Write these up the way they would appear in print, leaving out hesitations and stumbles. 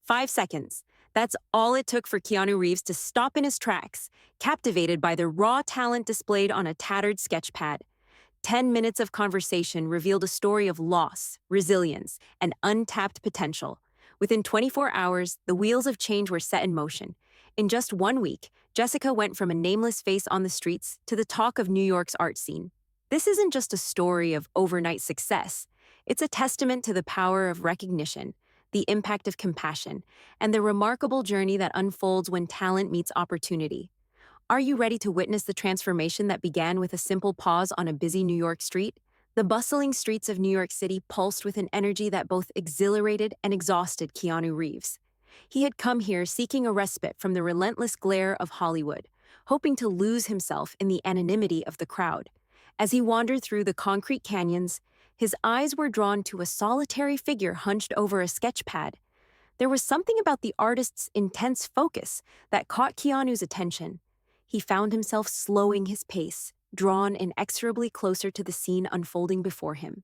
5 seconds. That's all it took for Keanu Reeves to stop in his tracks, captivated by the raw talent displayed on a tattered sketchpad. 10 minutes of conversation revealed a story of loss, resilience, and untapped potential. Within 24 hours, the wheels of change were set in motion. In just 1 week, Jessica went from a nameless face on the streets to the talk of New York's art scene. This isn't just a story of overnight success. It's a testament to the power of recognition, the impact of compassion, and the remarkable journey that unfolds when talent meets opportunity. Are you ready to witness the transformation that began with a simple pause on a busy New York street? The bustling streets of New York City pulsed with an energy that both exhilarated and exhausted Keanu Reeves. He had come here seeking a respite from the relentless glare of Hollywood, hoping to lose himself in the anonymity of the crowd. As he wandered through the concrete canyons, his eyes were drawn to a solitary figure hunched over a sketchpad. There was something about the artist's intense focus that caught Keanu's attention. He found himself slowing his pace, drawn inexorably closer to the scene unfolding before him.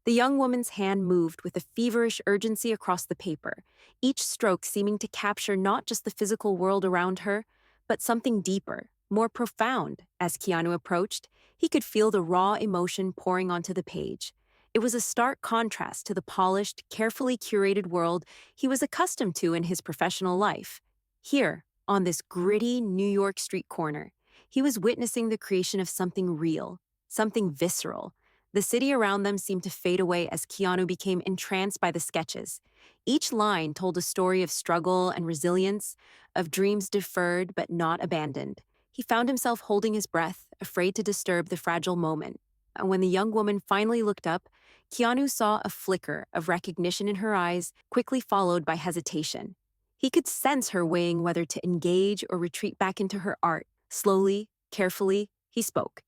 The young woman's hand moved with a feverish urgency across the paper, each stroke seeming to capture not just the physical world around her, but something deeper, more profound. As Keanu approached, he could feel the raw emotion pouring onto the page. It was a stark contrast to the polished, carefully curated world he was accustomed to in his professional life. Here, on this gritty New York street corner, he was witnessing the creation of something real, something visceral. The city around them seemed to fade away as Keanu became entranced by the sketches. Each line told a story of struggle and resilience, of dreams deferred but not abandoned. He found himself holding his breath, afraid to disturb the fragile moment. And when the young woman finally looked up, Keanu saw a flicker of recognition in her eyes, quickly followed by hesitation. He could sense her weighing whether to engage or retreat back into her art. Slowly, carefully, he spoke,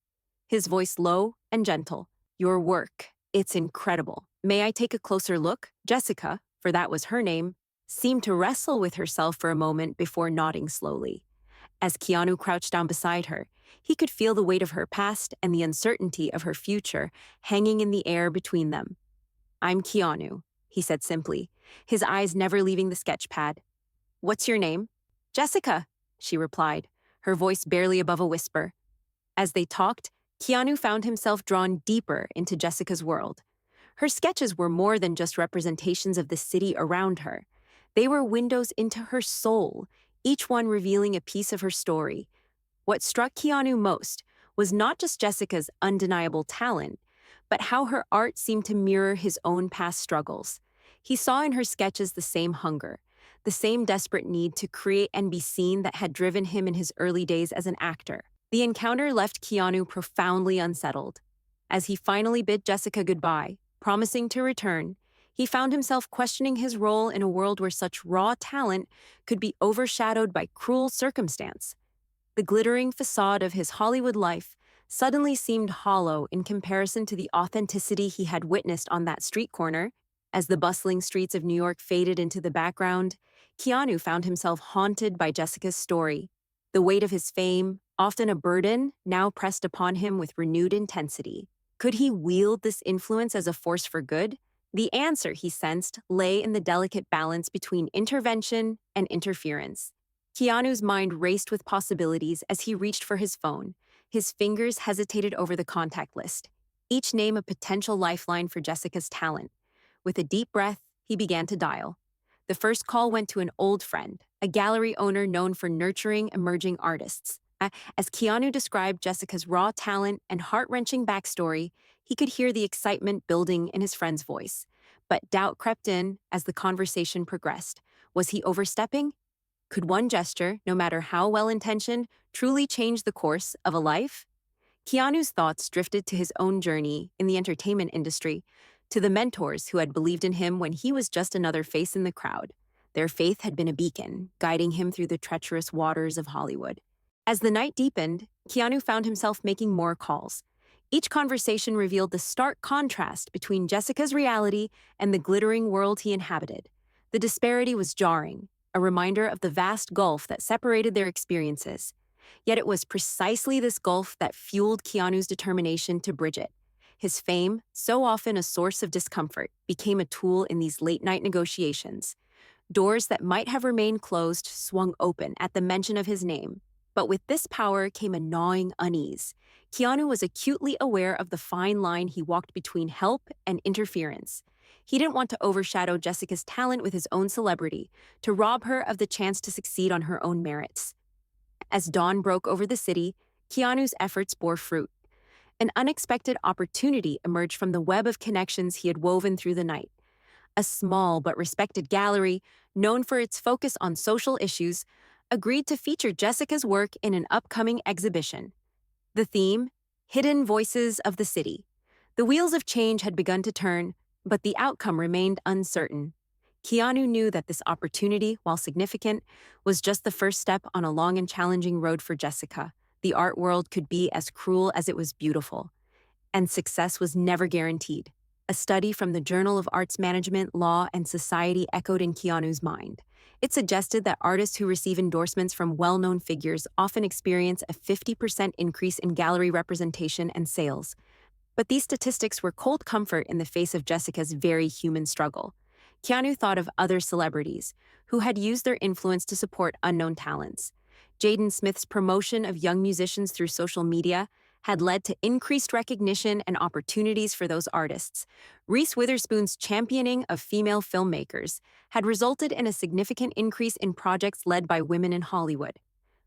his voice low and gentle. "Your work, it's incredible. May I take a closer look?" Jessica, for that was her name, seemed to wrestle with herself for a moment before nodding slowly. As Keanu crouched down beside her, he could feel the weight of her past and the uncertainty of her future hanging in the air between them. "I'm Keanu," he said simply, his eyes never leaving the sketchpad. "What's your name?" "Jessica," she replied, her voice barely above a whisper. As they talked, Keanu found himself drawn deeper into Jessica's world. Her sketches were more than just representations of the city around her. They were windows into her soul, each one revealing a piece of her story. What struck Keanu most was not just Jessica's undeniable talent, but how her art seemed to mirror his own past struggles. He saw in her sketches the same hunger, the same desperate need to create and be seen that had driven him in his early days as an actor. The encounter left Keanu profoundly unsettled. As he finally bid Jessica goodbye, promising to return, he found himself questioning his role in a world where such raw talent could be overshadowed by cruel circumstance. The glittering facade of his Hollywood life suddenly seemed hollow in comparison to the authenticity he had witnessed on that street corner. As the bustling streets of New York faded into the background, Keanu found himself haunted by Jessica's story. The weight of his fame, often a burden, now pressed upon him with renewed intensity. Could he wield this influence as a force for good? The answer, he sensed, lay in the delicate balance between intervention and interference. Keanu's mind raced with possibilities as he reached for his phone. His fingers hesitated over the contact list, each name a potential lifeline for Jessica's talent. With a deep breath, he began to dial. The first call went to an old friend, a gallery owner known for nurturing emerging artists. As Keanu described Jessica's raw talent and heart-wrenching backstory, he could hear the excitement building in his friend's voice. But doubt crept in as the conversation progressed. Was he overstepping? Could one gesture, no matter how well-intentioned, truly change the course of a life? Keanu's thoughts drifted to his own journey in the entertainment industry, to the mentors who had believed in him when he was just another face in the crowd. Their faith had been a beacon, guiding him through the treacherous waters of Hollywood. As the night deepened, Keanu found himself making more calls. Each conversation revealed the stark contrast between Jessica's reality and the glittering world he inhabited. The disparity was jarring, a reminder of the vast gulf that separated their experiences. Yet it was precisely this gulf that fueled Keanu's determination to bridge it. His fame, so often a source of discomfort, became a tool in these late-night negotiations. Doors that might have remained closed swung open at the mention of his name. But with this power came a gnawing unease. Keanu was acutely aware of the fine line he walked between help and interference. He didn't want to overshadow Jessica's talent with his own celebrity, to rob her of the chance to succeed on her own merits. As dawn broke over the city, Keanu's efforts bore fruit. An unexpected opportunity emerged from the web of connections he had woven through the night. A small but respected gallery, known for its focus on social issues, agreed to feature Jessica's work in an upcoming exhibition. The theme? Hidden Voices of the City. The wheels of change had begun to turn, but the outcome remained uncertain. Keanu knew that this opportunity, while significant, was just the first step on a long and challenging road for Jessica. The art world could be as cruel as it was beautiful, and success was never guaranteed. A study from the Journal of Arts Management, Law, and Society echoed in Keanu's mind. It suggested that artists who receive endorsements from well-known figures often experience a 50% increase in gallery representation and sales. But these statistics were cold comfort in the face of Jessica's very human struggle. Keanu thought of other celebrities who had used their influence to support unknown talents. Jaden Smith's promotion of young musicians through social media had led to increased recognition and opportunities for those artists. Reese Witherspoon's championing of female filmmakers had resulted in a significant increase in projects led by women in Hollywood.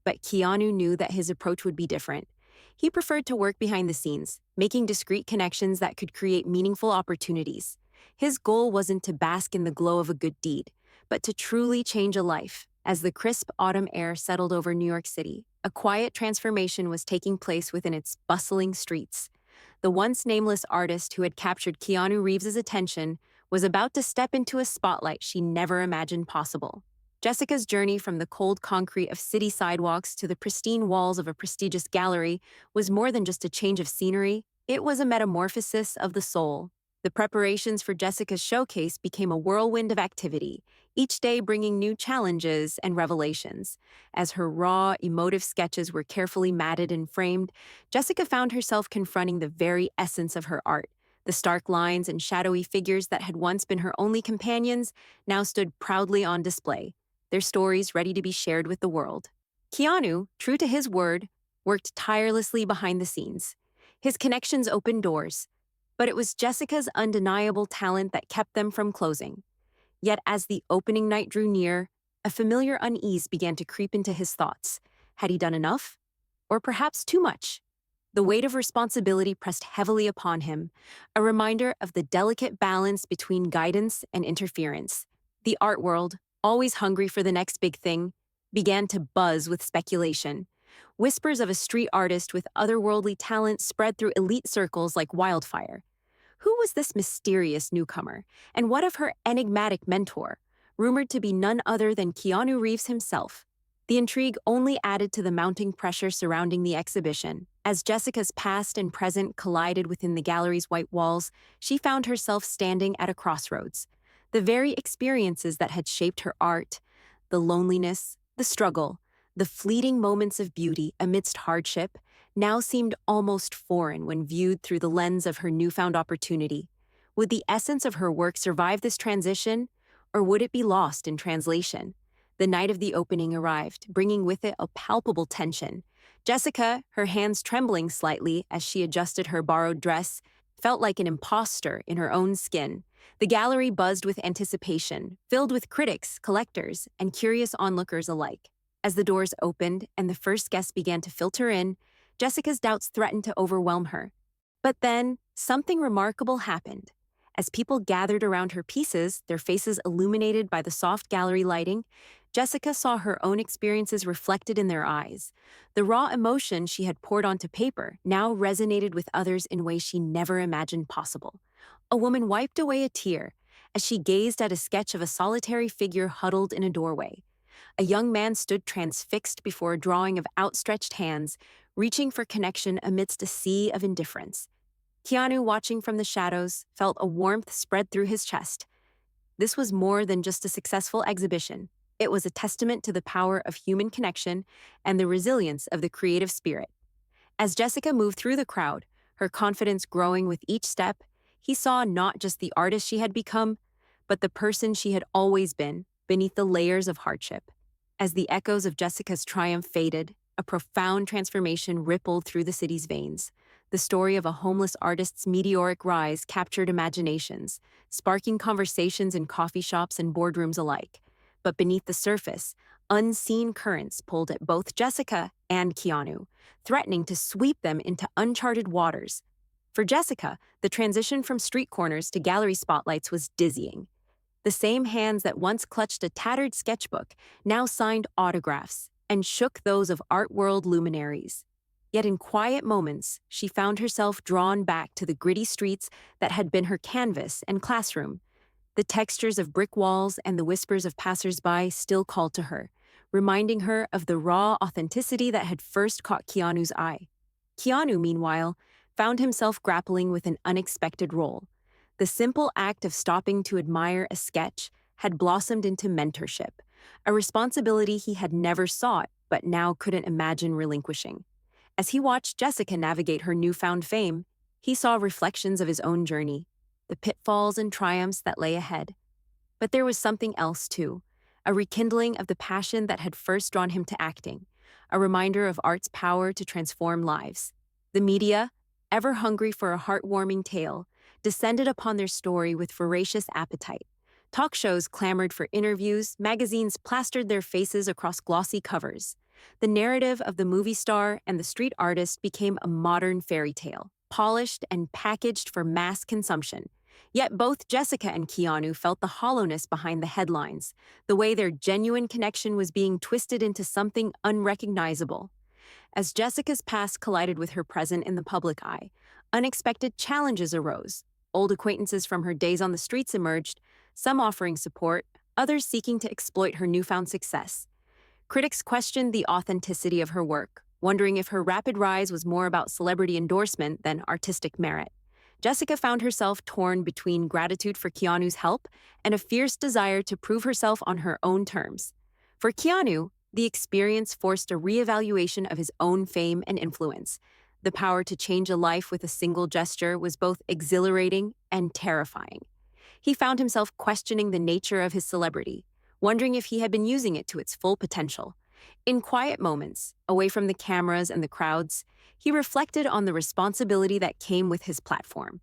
But Keanu knew that his approach would be different. He preferred to work behind the scenes, making discreet connections that could create meaningful opportunities. His goal wasn't to bask in the glow of a good deed, but to truly change a life. As the crisp autumn air settled over New York City, a quiet transformation was taking place within its bustling streets. The once nameless artist who had captured Keanu Reeves' attention was about to step into a spotlight she never imagined possible. Jessica's journey from the cold concrete of city sidewalks to the pristine walls of a prestigious gallery was more than just a change of scenery, it was a metamorphosis of the soul. The preparations for Jessica's showcase became a whirlwind of activity, each day bringing new challenges and revelations. As her raw, emotive sketches were carefully matted and framed, Jessica found herself confronting the very essence of her art. The stark lines and shadowy figures that had once been her only companions now stood proudly on display, their stories ready to be shared with the world. Keanu, true to his word, worked tirelessly behind the scenes. His connections opened doors, but it was Jessica's undeniable talent that kept them from closing. Yet as the opening night drew near, a familiar unease began to creep into his thoughts. Had he done enough? Or perhaps too much? The weight of responsibility pressed heavily upon him, a reminder of the delicate balance between guidance and interference. The art world, always hungry for the next big thing, began to buzz with speculation. Whispers of a street artist with otherworldly talent spread through elite circles like wildfire. Who was this mysterious newcomer, and what of her enigmatic mentor, rumored to be none other than Keanu Reeves himself? The intrigue only added to the mounting pressure surrounding the exhibition. As Jessica's past and present collided within the gallery's white walls, she found herself standing at a crossroads. The very experiences that had shaped her art, the loneliness, the struggle, the fleeting moments of beauty amidst hardship, now seemed almost foreign when viewed through the lens of her newfound opportunity. Would the essence of her work survive this transition, or would it be lost in translation? The night of the opening arrived, bringing with it a palpable tension. Jessica, her hands trembling slightly as she adjusted her borrowed dress, felt like an imposter in her own skin. The gallery buzzed with anticipation, filled with critics, collectors, and curious onlookers alike. As the doors opened and the first guests began to filter in, Jessica's doubts threatened to overwhelm her. But then, something remarkable happened. As people gathered around her pieces, their faces illuminated by the soft gallery lighting, Jessica saw her own experiences reflected in their eyes. The raw emotion she had poured onto paper now resonated with others in ways she never imagined possible. A woman wiped away a tear as she gazed at a sketch of a solitary figure huddled in a doorway. A young man stood transfixed before a drawing of outstretched hands, reaching for connection amidst a sea of indifference. Keanu, watching from the shadows, felt a warmth spread through his chest. This was more than just a successful exhibition. It was a testament to the power of human connection and the resilience of the creative spirit. As Jessica moved through the crowd, her confidence growing with each step, he saw not just the artist she had become, but the person she had always been. beneath the layers of hardship. As the echoes of Jessica's triumph faded, a profound transformation rippled through the city's veins. The story of a homeless artist's meteoric rise captured imaginations, sparking conversations in coffee shops and boardrooms alike. But beneath the surface, unseen currents pulled at both Jessica and Keanu, threatening to sweep them into uncharted waters. For Jessica, the transition from street corners to gallery spotlights was dizzying. The same hands that once clutched a tattered sketchbook now signed autographs and shook those of art world luminaries. Yet in quiet moments, she found herself drawn back to the gritty streets that had been her canvas and classroom. The textures of brick walls and the whispers of passersby still called to her, reminding her of the raw authenticity that had first caught Keanu's eye. Keanu, meanwhile, found himself grappling with an unexpected role. The simple act of stopping to admire a sketch had blossomed into mentorship, a responsibility he had never sought but now couldn't imagine relinquishing. As he watched Jessica navigate her newfound fame, he saw reflections of his own journey, the pitfalls and triumphs that lay ahead. But there was something else, too, a rekindling of the passion that had first drawn him to acting, a reminder of art's power to transform lives. The media, ever hungry for a heartwarming tale, descended upon their story with voracious appetite. Talk shows clamored for interviews, magazines plastered their faces across glossy covers. The narrative of the movie star and the street artist became a modern fairy tale, polished and packaged for mass consumption. Yet both Jessica and Keanu felt the hollowness behind the headlines, the way their genuine connection was being twisted into something unrecognizable. As Jessica's past collided with her present in the public eye, unexpected challenges arose. Old acquaintances from her days on the streets emerged, some offering support, others seeking to exploit her newfound success. Critics questioned the authenticity of her work, wondering if her rapid rise was more about celebrity endorsement than artistic merit. Jessica found herself torn between gratitude for Keanu's help and a fierce desire to prove herself on her own terms. For Keanu, the experience forced a reevaluation of his own fame and influence. The power to change a life with a single gesture was both exhilarating and terrifying. He found himself questioning the nature of his celebrity, wondering if he had been using it to its full potential. In quiet moments, away from the cameras and the crowds, he reflected on the responsibility that came with his platform.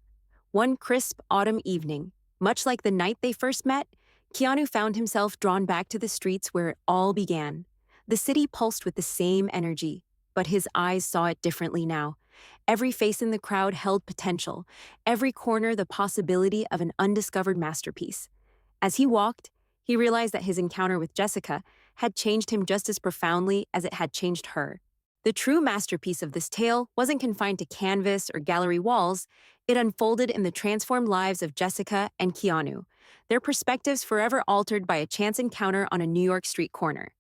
One crisp autumn evening, much like the night they first met, Keanu found himself drawn back to the streets where it all began. The city pulsed with the same energy, but his eyes saw it differently now. Every face in the crowd held potential, every corner the possibility of an undiscovered masterpiece. As he walked, he realized that his encounter with Jessica had changed him just as profoundly as it had changed her. The true masterpiece of this tale wasn't confined to canvas or gallery walls. It unfolded in the transformed lives of Jessica and Keanu, their perspectives forever altered by a chance encounter on a New York street corner.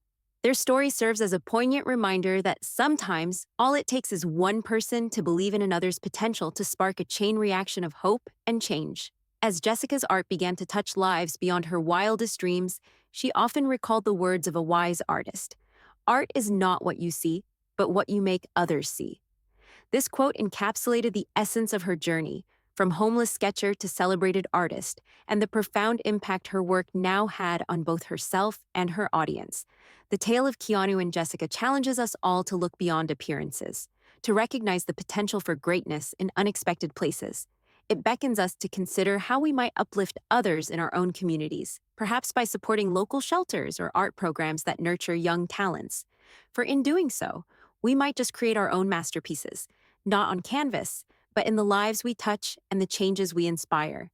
Their story serves as a poignant reminder that sometimes all it takes is one person to believe in another's potential to spark a chain reaction of hope and change. As Jessica's art began to touch lives beyond her wildest dreams, she often recalled the words of a wise artist. Art is not what you see, but what you make others see. This quote encapsulated the essence of her journey, from homeless sketcher to celebrated artist, and the profound impact her work now had on both herself and her audience. The tale of Keanu and Jessica challenges us all to look beyond appearances, to recognize the potential for greatness in unexpected places. It beckons us to consider how we might uplift others in our own communities, perhaps by supporting local shelters or art programs that nurture young talents. For in doing so, we might just create our own masterpieces, not on canvas, but in the lives we touch and the changes we inspire.